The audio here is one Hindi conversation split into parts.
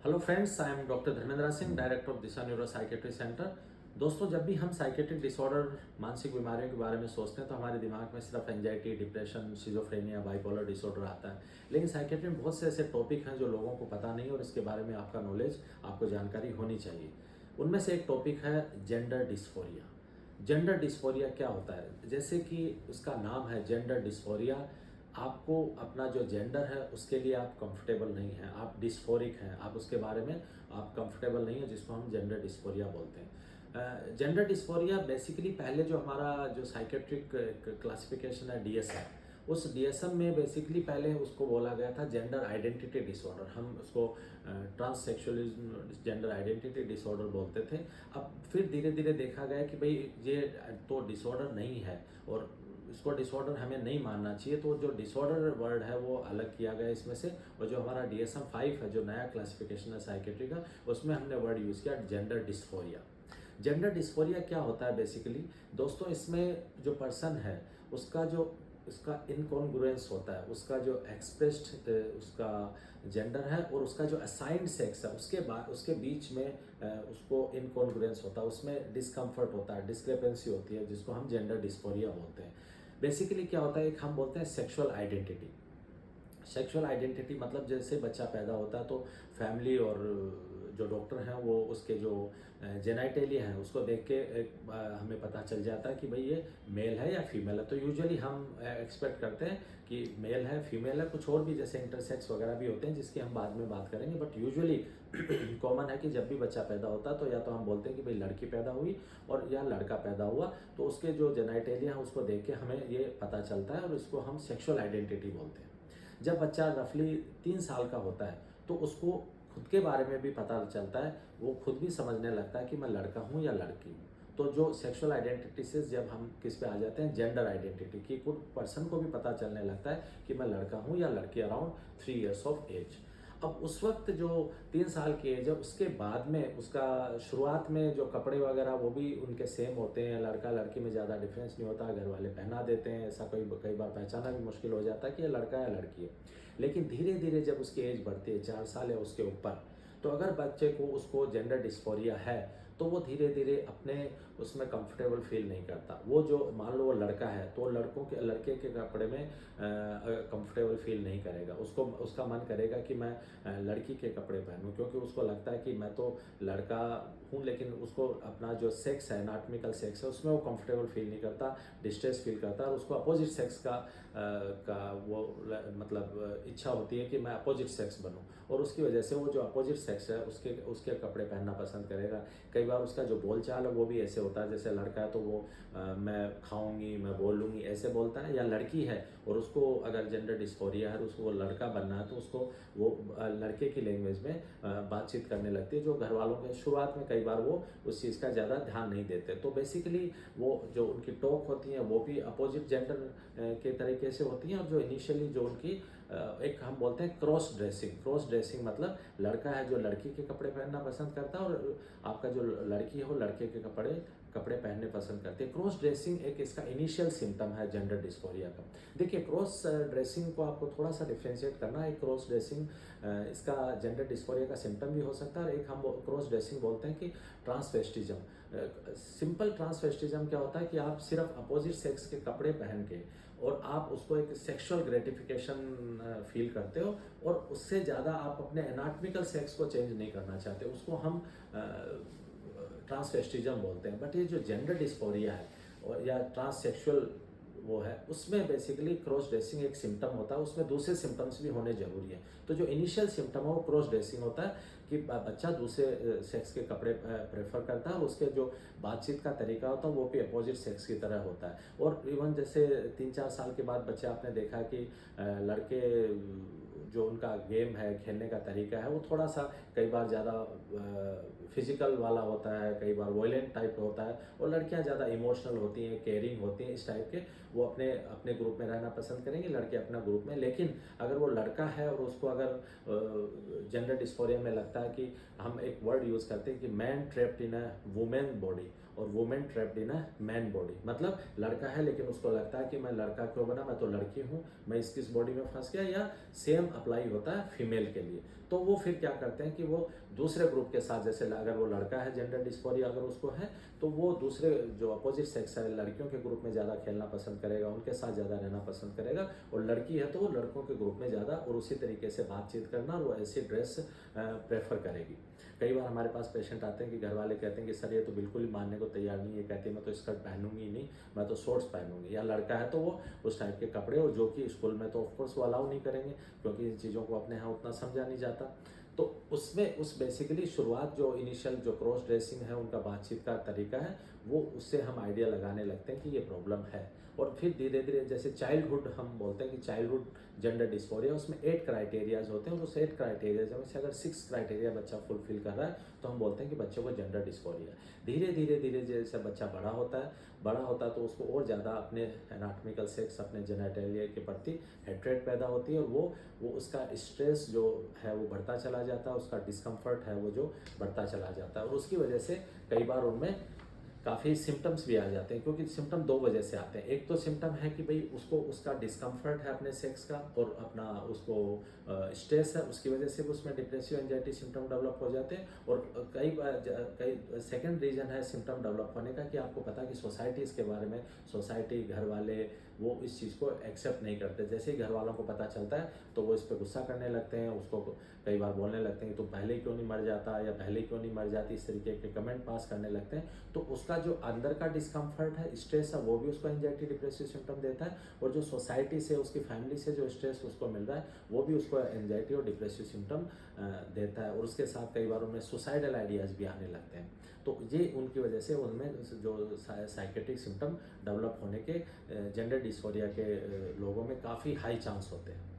Hello friends, I am doctor Dharmendra Singh, director of Disha neuro psychiatry centre. दोस्तों, जब भी हम साइकेट्रिक डिसऑर्डर, मानसिक बीमारियों के बारे में सोचते हैं तो हमारे दिमाग में सिर्फ anxiety, depression, schizophrenia, bipolar disorder आता है। लेकिन साइकेट्री में बहुत से ऐसे टॉपिक हैं जो लोगों को पता नहीं और इसके बारे में आपका नॉलेज, आपको जानकारी होनी चाहिए। उनमें से एक टॉपिक है जेंडर डिस्फोरिया। जेंडर डिस्फोरिया क्या होता है? जैसे कि उसका नाम है जेंडर डिस्फोरिया। आपको अपना जो जेंडर है उसके लिए आप कंफर्टेबल नहीं हैं, आप डिस्फोरिक हैं, आप उसके बारे में आप कंफर्टेबल नहीं है, जिसको हम जेंडर डिस्फोरिया बोलते हैं। जेंडर डिस्फोरिया बेसिकली पहले जो हमारा जो साइकेट्रिक क्लासिफिकेशन है डीएसएम, उस डीएसएम में बेसिकली पहले उसको बोला गया था जेंडर आइडेंटिटी डिसऑर्डर। हम उसको ट्रांससेक्सुअलिज्म जेंडर आइडेंटिटी डिसऑर्डर बोलते थे। अब फिर धीरे धीरे देखा गया कि भाई ये तो डिसऑर्डर नहीं है और इसको डिसऑर्डर हमें नहीं मानना चाहिए, तो जो डिसऑर्डर वर्ड है वो अलग किया गया इसमें से। और जो हमारा डीएसएम 5 है, जो नया क्लासिफिकेशन है साइकेट्री का, उसमें हमने वर्ड यूज़ किया जेंडर डिस्फोरिया। जेंडर डिस्फोरिया क्या होता है बेसिकली दोस्तों? इसमें जो पर्सन है उसका जो उसका इनकॉन्ग्रुएंस होता है, उसका जो एक्सप्रेस्ड उसका जेंडर है और उसका जो असाइंड सेक्स है उसके बाद उसके बीच में उसको इनकॉन्ग्रुएंस होता है, उसमें डिस्कम्फर्ट होता है, डिस्क्रिपेंसी होती है, जिसको हम जेंडर डिस्फोरिया बोलते हैं। बेसिकली क्या होता है, एक हम बोलते हैं सेक्सुअल आइडेंटिटी। सेक्सुअल आइडेंटिटी मतलब जैसे बच्चा पैदा होता है तो फैमिली और जो डॉक्टर हैं वो उसके जो जेनाइटेलिया है उसको देख के हमें पता चल जाता है कि भाई ये मेल है या फीमेल है। तो यूजुअली हम एक्सपेक्ट करते हैं कि मेल है, फीमेल है। कुछ और भी जैसे इंटरसेक्स वगैरह भी होते हैं जिसकी हम बाद में बात करेंगे, बट यूजुअली कॉमन है कि जब भी बच्चा पैदा होता है तो या तो हम बोलते हैं कि भाई लड़की पैदा हुई और या लड़का पैदा हुआ, तो उसके जो जेनाइटेलिया है उसको देख के हमें ये पता चलता है और इसको हम सेक्सुअल आइडेंटिटी बोलते हैं। जब बच्चा रफली 3 साल का होता है तो उसको खुद के बारे में भी पता चलता है, वो खुद भी समझने लगता है कि मैं लड़का हूँ या लड़की हूँ। तो जो सेक्सुअल आइडेंटिटी से जब हम किस पे आ जाते हैं, जेंडर आइडेंटिटी की, कुछ पर्सन को भी पता चलने लगता है कि मैं लड़का हूँ या लड़की, अराउंड 3 इयर्स ऑफ एज। अब उस वक्त जो 3 साल की एज है उसके बाद में उसका शुरुआत में जो कपड़े वगैरह वो भी उनके सेम होते हैं, लड़का लड़की में ज़्यादा डिफरेंस नहीं होता, घर वाले पहना देते हैं। ऐसा कई बार पहचाना भी मुश्किल हो जाता है कि ये लड़का या लड़की है। लेकिन धीरे धीरे जब उसकी एज बढ़ती है 4 साल या उसके ऊपर, तो अगर बच्चे को उसको जेंडर डिस्फोरिया है तो वो धीरे धीरे अपने उसमें कंफर्टेबल फील नहीं करता। वो जो मान लो वो लड़का है तो लड़के के कपड़े में कंफर्टेबल फील नहीं करेगा। उसको उसका मन करेगा कि मैं लड़की के कपड़े पहनूं, क्योंकि उसको लगता है कि मैं तो लड़का हूं, लेकिन उसको अपना जो सेक्स है, एनाटॉमिकल सेक्स है, उसमें वो कंफर्टेबल फील नहीं करता, डिस्ट्रेस फील करता है। और उसको अपोजिट सेक्स का वो मतलब इच्छा होती है कि मैं अपोजिट सेक्स बनूं, और उसकी वजह से वो जो अपोजिट सेक्स है उसके उसके कपड़े पहनना पसंद करेगा। कई बार उसका जो बोलचाल है वो भी ऐसे होता है, जैसे लड़का है तो वो मैं खाऊंगी, मैं बोलूँगी, ऐसे बोलता है। या लड़की है और उसको अगर जेंडर डिस्फोरिया है, उसको वो लड़का बनना है, तो उसको वो लड़के की लैंग्वेज में बातचीत करने लगती है, जो घर वालों के शुरुआत में कई बार वो उस चीज़ का ज़्यादा ध्यान नहीं देते। तो बेसिकली वो जो उनकी टॉक होती है वो भी अपोजिट जेंडर के तरीके से होती हैं। और जो इनिशियली जो उनकी एक हम बोलते हैं क्रॉस ड्रेसिंग मतलब लड़का है जो लड़की के कपड़े पहनना पसंद करता है और आपका जो लड़की है वो लड़के के कपड़े पहनने पसंद करती है। क्रॉस ड्रेसिंग एक इसका इनिशियल सिम्टम है जेंडर डिस्फोरिया का। देखिए, क्रॉस ड्रेसिंग को आपको थोड़ा सा डिफ्रेंशिएट करना है। क्रॉस ड्रेसिंग इसका जेंडर डिस्फोरिया का सिम्टम भी हो सकता है, और एक हम क्रॉस ड्रेसिंग बोलते हैं कि ट्रांसवेस्टिज्म। सिंपल ट्रांसवेस्टिज्म क्या होता है कि आप सिर्फ अपोजिट सेक्स के कपड़े पहन के और आप उसको एक सेक्सुअल ग्रेटिफिकेशन फील करते हो, और उससे ज़्यादा आप अपने एनाटॉमिकल सेक्स को चेंज नहीं करना चाहते, उसको हम ट्रांसवेस्टिज्म बोलते हैं। बट ये जो जेंडर डिस्फोरिया है और या ट्रांससेक्सुअल वो है, उसमें बेसिकली क्रॉस ड्रेसिंग एक सिम्टम होता है, उसमें दूसरे सिम्टम्स भी होने जरूरी है। तो जो इनिशियल सिम्टम है वो क्रॉस ड्रेसिंग होता है कि बच्चा दूसरे सेक्स के कपड़े प्रेफर करता है, और उसके जो बातचीत का तरीका होता है वो भी अपोजिट सेक्स की तरह होता है। और इवन जैसे 3-4 साल के बाद बच्चे, आपने देखा कि लड़के जो उनका गेम है, खेलने का तरीका है, वो थोड़ा सा कई बार ज़्यादा फिजिकल वाला होता है, कई बार वॉयलेंट टाइप होता है, और लड़कियां ज़्यादा इमोशनल होती हैं, केयरिंग होती हैं, इस टाइप के। वो अपने अपने ग्रुप में रहना पसंद करेंगे, लड़के अपना ग्रुप में। लेकिन अगर वो लड़का है और उसको अगर जेंडर डिस्फोरिया में लगता है कि हम एक वर्ड यूज़ करते हैं कि man trapped in a women body और women trapped in a man body, मतलब लड़का है लेकिन उसको लगता है कि मैं लड़का क्यों बना, मैं तो लड़की हूँ, मैं इस किस बॉडी में फंस गया। या सेम अप्लाई होता है फीमेल के लिए। तो वो फिर क्या करते हैं कि वो दूसरे ग्रुप के साथ, जैसे अगर वो लड़का है, जेंडर डिस्फोरिया अगर उसको है, तो वो दूसरे जो अपोजिट सेक्स है लड़कियों के ग्रुप में ज़्यादा खेलना पसंद करेगा, उनके साथ ज़्यादा रहना पसंद करेगा, और लड़की है तो वो लड़कों के ग्रुप में ज़्यादा और उसी तरीके से बातचीत करना, और वो ऐसी ड्रेस प्रेफर करेगी। कई बार हमारे पास पेशेंट आते हैं कि घर वाले कहते हैं कि सर ये तो बिल्कुल ही मानने को तैयार नहीं है, कहती है मैं तो स्कर्ट पहनूंगी ही नहीं, मैं तो शॉर्ट्स पहनूंगी। या लड़का है तो वो उस टाइप के कपड़े, और जो कि स्कूल में तो ऑफकोर्स वो अलाउ नहीं करेंगे, क्योंकि इन चीज़ों को अपने यहाँ उतना समझा नहीं जाता। तो उसमें उस बेसिकली शुरुआत जो इनिशियल जो क्रॉस ड्रेसिंग है, उनका बातचीत का तरीका है, वो उससे हम आइडिया लगाने लगते हैं कि ये प्रॉब्लम है। और फिर धीरे धीरे जैसे चाइल्डहुड हम बोलते हैं कि चाइल्डहुड जेंडर डिस्फोरिया, उसमें 8 क्राइटेरियाज होते हैं, और उस 8 क्राइटेरियाज में से अगर 6 क्राइटेरिया बच्चा फुलफिल कर रहा है तो हम बोलते हैं कि बच्चे को जेंडर डिस्फोरिया। धीरे धीरे धीरे जैसे बच्चा बड़ा होता है तो उसको और ज़्यादा अपने एनाटॉमिकल सेक्स, अपने जेनिटलिया के प्रति हेट्रेड पैदा होती है, और वो उसका स्ट्रेस जो है वो बढ़ता चला जाता है, उसका डिस्कम्फर्ट है वो जो बढ़ता चला जाता है, और उसकी वजह से कई बार उनमें काफ़ी सिम्टम्स भी आ जाते हैं, क्योंकि सिम्टम 2 वजह से आते हैं। एक तो सिम्टम है कि भाई उसको उसका डिस्कम्फर्ट है अपने सेक्स का, और अपना उसको स्ट्रेस है, उसकी वजह से उसमें डिप्रेसिव एंजाइटी सिम्टम डेवलप हो जाते हैं। और कई सेकंड रीज़न है सिम्टम डेवलप होने का कि आपको पता है कि सोसाइटी इसके बारे में, सोसाइटी, घर वाले वो इस चीज़ को एक्सेप्ट नहीं करते। जैसे ही घर वालों को पता चलता है तो वो इस पर गुस्सा करने लगते हैं, उसको कई बार बोलने लगते हैं कि तुम पहले क्यों नहीं मर जाता, या पहले क्यों नहीं मर जाती, इस तरीके के कमेंट पास करने लगते हैं। तो उसका जो अंदर का डिस्कम्फर्ट है, स्ट्रेस है, वो भी उसको एंजाइटी डिप्रेसिव सिम्टम देता है, और जो सोसाइटी से, उसकी फैमिली से जो स्ट्रेस उसको मिल रहा है, वो भी उसको एंजाइटी और डिप्रेसिव सिम्टम देता है। और उसके साथ कई बार उनमें सुसाइडल आइडियाज़ भी आने लगते हैं। तो ये उनकी वजह से उनमें जो साइकेट्रिक सिम्टम डेवलप होने के जेंडर डिस्फोरिया के लोगों में काफ़ी हाई चांस होते हैं।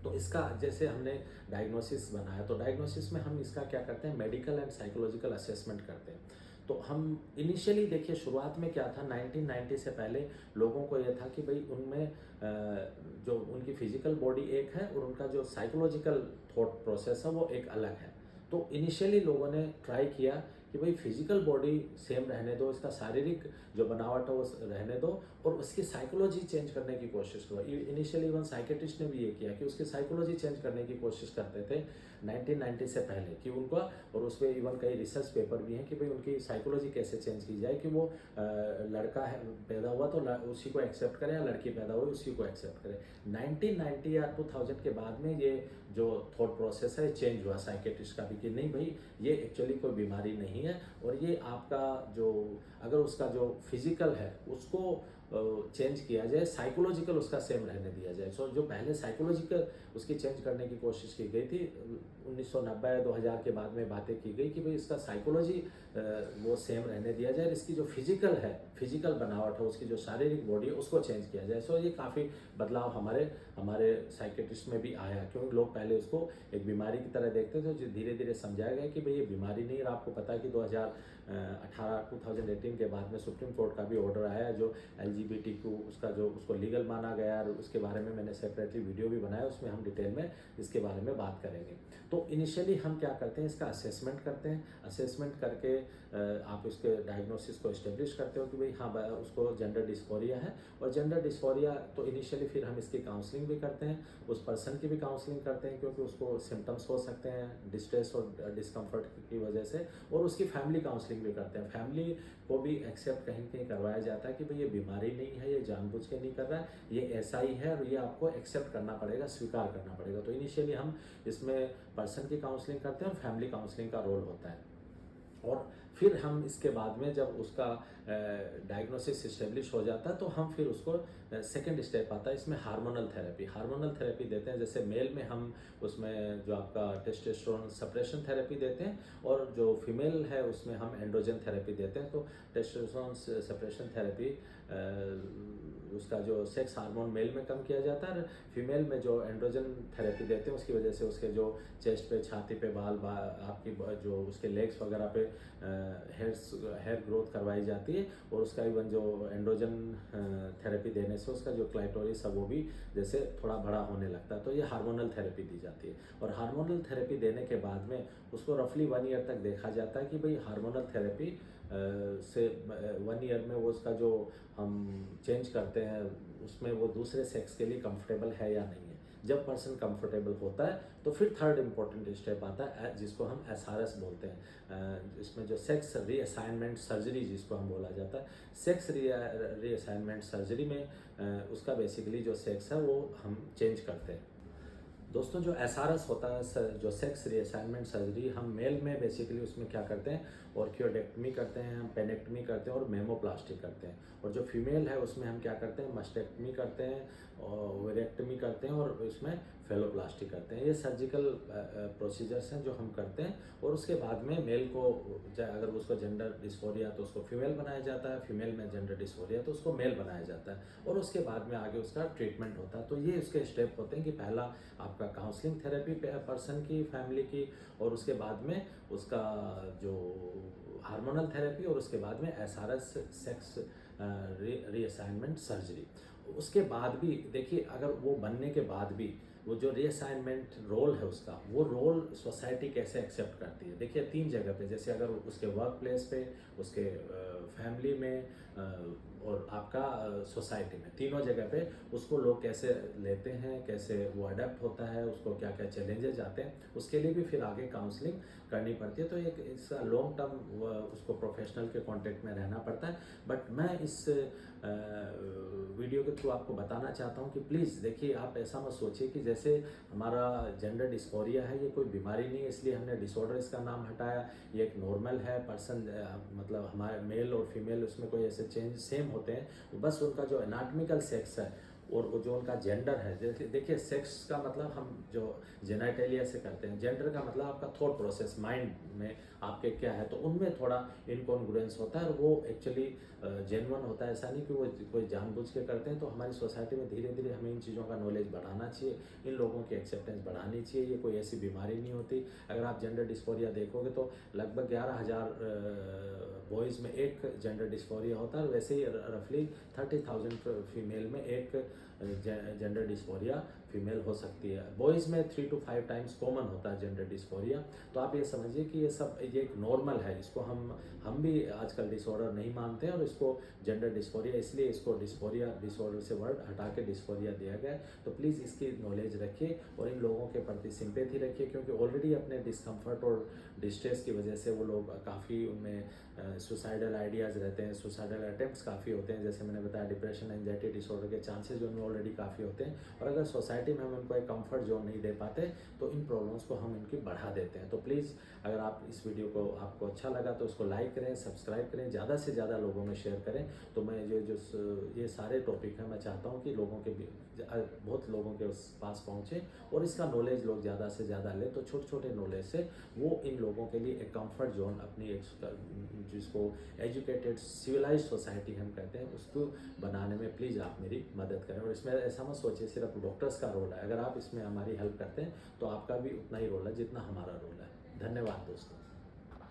तो इसका जैसे हमने डायग्नोसिस बनाया, तो डायग्नोसिस में हम इसका क्या करते हैं, मेडिकल एंड साइकोलॉजिकल असेसमेंट करते हैं। तो हम इनिशियली देखिए शुरुआत में क्या था, 1990 से पहले लोगों को यह था कि भाई उनमें जो उनकी फिजिकल बॉडी एक है, और उनका जो साइकोलॉजिकल थॉट प्रोसेस है वो एक अलग है। तो इनिशियली लोगों ने ट्राई किया कि भाई फिजिकल बॉडी सेम रहने दो, इसका शारीरिक जो बनावट है वो रहने दो, और उसकी साइकोलॉजी चेंज करने की कोशिश करो। इनिशियली इवन साइकेट्रिस्ट ने भी ये किया कि उसकी साइकोलॉजी चेंज करने की कोशिश करते थे 1990 से पहले कि उनका, और उस पर इवन कई रिसर्च पेपर भी हैं कि भाई उनकी साइकोलॉजी कैसे चेंज की जाए कि वो लड़का है पैदा हुआ तो उसी को एक्सेप्ट करें, या लड़की पैदा हुई उसी को एक्सेप्ट करें। 1990 या 2000 के बाद में ये जो थॉट प्रोसेस है चेंज हुआ साइकेट्रिस्ट का भी, कि नहीं भाई ये एक्चुअली कोई बीमारी नहीं है, और ये आपका जो अगर उसका जो फिजिकल है उसको चेंज किया जाए, साइकोलॉजिकल उसका सेम रहने दिया जाए। सो जो पहले साइकोलॉजिकल उसकी चेंज करने की कोशिश की गई थी 1990-2000 के बाद में बातें की गई कि भाई इसका साइकोलॉजी वो सेम रहने दिया जाए, इसकी जो फिजिकल है, फिजिकल बनावट है, उसकी जो शारीरिक बॉडी है उसको चेंज किया जाए। सो ये काफ़ी बदलाव हमारे साइकेट्रिस्ट में भी आया, क्योंकि लोग पहले उसको एक बीमारी की तरह देखते थे, जो धीरे धीरे समझाया गया कि भाई ये बीमारी नहीं है। और आपको पता है कि 2018 के बाद में सुप्रीम कोर्ट का भी ऑर्डर आया जो LGBTQ उसको लीगल माना गया, और उसके बारे में मैंने सेपरेटली वीडियो भी बनाया, उसमें हम डिटेल में इसके बारे में बात करेंगे। तो इनिशियली हम क्या करते हैं, इसका असेसमेंट करते हैं। असेसमेंट करके आप इसके डायग्नोसिस को इस्टेब्लिश करते हो कि भाई हाँ उसको जेंडर डिस्फोरिया है। और जेंडर डिस्फोरिया तो इनिशियली फिर हम इसकी काउंसलिंग भी करते हैं, उस पर्सन की भी काउंसलिंग करते हैं, क्योंकि उसको सिम्टम्स हो सकते हैं डिस्ट्रेस और डिस्कम्फर्ट की वजह से, और उसकी फैमिली काउंसलिंग भी करते हैं। फैमिली को भी एक्सेप्ट कहीं कहीं करवाया जाता है कि भाई ये बीमारी नहीं है, ये जानबूझ के नहीं कर रहा है, ये ऐसा ही है, और ये आपको एक्सेप्ट करना पड़ेगा, स्वीकार करना पड़ेगा। तो इनिशियली हम इसमें पर्सन की काउंसलिंग करते हैं, और फैमिली काउंसलिंग का रोल होता है। और फिर हम इसके बाद में जब उसका डायग्नोसिस इस्टेब्लिश हो जाता है तो हम फिर उसको सेकंड स्टेप आता है इसमें हार्मोनल थेरेपी देते हैं। जैसे मेल में हम उसमें जो आपका टेस्टोस्टेरोन सप्रेशन थेरेपी देते हैं, और जो फीमेल है उसमें हम एंड्रोजन थेरेपी देते हैं। तो टेस्टोस्टेरोन सप्रेशन थेरेपी उसका जो सेक्स हार्मोन मेल में कम किया जाता है, और फीमेल में जो एंड्रोजन थेरेपी देते हैं उसकी वजह से उसके जो चेस्ट पे, छाती पे बाल आपकी जो उसके लेग्स वगैरह पे हेयर ग्रोथ करवाई जाती है, और उसका इवन जो एंड्रोजन थेरेपी देने से उसका जो क्लाइटोरिस है वो भी जैसे थोड़ा बड़ा होने लगता है। तो ये हार्मोनल थेरेपी दी जाती है, और हार्मोनल थेरेपी देने के बाद में उसको रफली 1 ईयर तक देखा जाता है कि भाई हार्मोनल थेरेपी से 1 ईयर में वो उसका जो हम चेंज करते हैं उसमें वो दूसरे सेक्स के लिए कंफर्टेबल है या नहीं है। जब पर्सन कंफर्टेबल होता है तो फिर थर्ड इम्पॉर्टेंट स्टेप आता है जिसको हम एसआरएस बोलते हैं। इसमें जो सेक्स रीअसाइनमेंट सर्जरी जिसको हम बोला जाता है, सेक्स रीअसाइनमेंट सर्जरी में उसका बेसिकली जो सेक्स है वो हम चेंज करते हैं। दोस्तों जो एसआरएस होता है, जो सेक्स रीअसाइनमेंट सर्जरी, हम मेल में बेसिकली उसमें क्या करते हैं, ऑर्कियोडेक्टमी करते हैं, हम पेनेक्टमी करते हैं और मेमोप्लास्टी करते हैं। और जो फीमेल है उसमें हम क्या करते हैं, मस्टेक्टमी करते हैं और वेरेक्टमी करते हैं और उसमें फेलोप्लास्टी करते हैं। ये सर्जिकल प्रोसीजर्स हैं जो हम करते हैं। और उसके बाद में मेल को अगर उसको जेंडर डिस्फोरिया तो उसको फीमेल बनाया जाता है, फीमेल में जेंडर डिस्फोरिया तो उसको मेल बनाया जाता है। और उसके बाद में आगे उसका ट्रीटमेंट होता है। तो ये उसके स्टेप होते हैं कि पहला आपका काउंसलिंग थेरेपी पर्सन की, फैमिली की, और उसके बाद में उसका जो हार्मोनल थेरेपी, और उसके बाद में एसआरएस सेक्स रीअसाइनमेंट सर्जरी। उसके बाद भी देखिए, अगर वो बनने के बाद भी वो जो रीअसाइनमेंट रोल है उसका, वो रोल सोसाइटी कैसे एक्सेप्ट करती है। देखिए 3 जगह पे, जैसे अगर उसके वर्क प्लेस पे, उसके फैमिली में और आपका सोसाइटी में, तीनों जगह पे उसको लोग कैसे लेते हैं, कैसे वो अडेप्ट होता है, उसको क्या क्या चैलेंजेस आते हैं, उसके लिए भी फिर आगे काउंसलिंग करनी पड़ती है। तो एक इसका लॉन्ग टर्म उसको प्रोफेशनल के कांटेक्ट में रहना पड़ता है। बट मैं इस वीडियो के थ्रू आपको बताना चाहता हूँ कि प्लीज़ देखिए, आप ऐसा मत सोचिए कि जैसे हमारा जेंडर डिस्फोरिया है ये कोई बीमारी नहीं है इसलिए हमने डिसऑर्डर इसका नाम हटाया। ये एक नॉर्मल है पर्सन, मतलब हमारे मेल और फीमेल उसमें कोई ऐसे चेंज सेम होते हैं, बस उनका जो एनाटॉमिकल सेक्स है और वो जो उनका जेंडर है, जैसे देखिए सेक्स का मतलब हम जो जेनाइटेलिया से करते हैं, जेंडर का मतलब आपका थॉट प्रोसेस, माइंड में आपके क्या है, तो उनमें थोड़ा इनकॉन्ग्रुएंस होता है और वो एक्चुअली जेन्युइन होता है। ऐसा नहीं कि वो कोई जानबूझ के करते हैं। तो हमारी सोसाइटी में धीरे धीरे हमें इन चीज़ों का नॉलेज बढ़ाना चाहिए, इन लोगों की एक्सेप्टेंस बढ़ानी चाहिए। ये कोई ऐसी बीमारी नहीं होती। अगर आप जेंडर डिस्फोरिया देखोगे तो लगभग 11,000 बॉयज़ में एक जेंडर डिस्फोरिया होता है, और वैसे ही रफली 30,000 फीमेल में एक जेंडर डिस्फोरिया फीमेल हो सकती है। बॉयज़ में 3 to 5 टाइम्स कॉमन होता है जेंडर डिस्फोरिया। तो आप ये समझिए कि ये एक नॉर्मल है। इसको हम भी आजकल डिसऑर्डर नहीं मानते हैं, और इसको जेंडर डिस्फोरिया, इसलिए इसको डिस्फोरिया डिसऑर्डर से वर्ड हटा के डिस्फोरिया दिया गया है। तो प्लीज़ इसकी नॉलेज रखिए और इन लोगों के प्रति सिंपैथी रखिए, क्योंकि ऑलरेडी अपने डिस्कम्फर्ट और डिस्ट्रेस की वजह से वो लोग काफ़ी, उनमें सुसाइडल आइडियाज़ रहते हैं, सुसाइडल अटेम्प्ट्स काफ़ी होते हैं। जैसे मैंने बताया, डिप्रेशन एंजाइटी डिसऑर्डर के चांसेस उनमें ऑलरेडी काफ़ी होते हैं। और अगर सोसाइटी में हम उनको एक कंफर्ट जोन नहीं दे पाते तो इन प्रॉब्लम्स को हम इनकी बढ़ा देते हैं। तो प्लीज़ अगर आप इस वीडियो को आपको अच्छा लगा तो उसको लाइक करें, सब्सक्राइब करें, ज़्यादा से ज़्यादा लोगों में शेयर करें। तो मैं ये सारे टॉपिक हैं, मैं चाहता हूँ कि लोगों के बहुत लोगों के पास पहुँचे और इसका नॉलेज लोग ज़्यादा से ज़्यादा लें। तो छोटे छोटे नॉलेज से वो इन लोगों के लिए एक कंफर्ट जोन अपनी जिसको एजुकेटेड सिविलाइज सोसाइटी हम कहते हैं, उसको बनाने में प्लीज़ आप मेरी मदद करें। और इसमें ऐसा मत सोचिए सिर्फ डॉक्टर्स का रोल है। अगर आप इसमें हमारी हेल्प करते हैं तो आपका भी उतना ही रोल है जितना हमारा रोल है। धन्यवाद दोस्तों।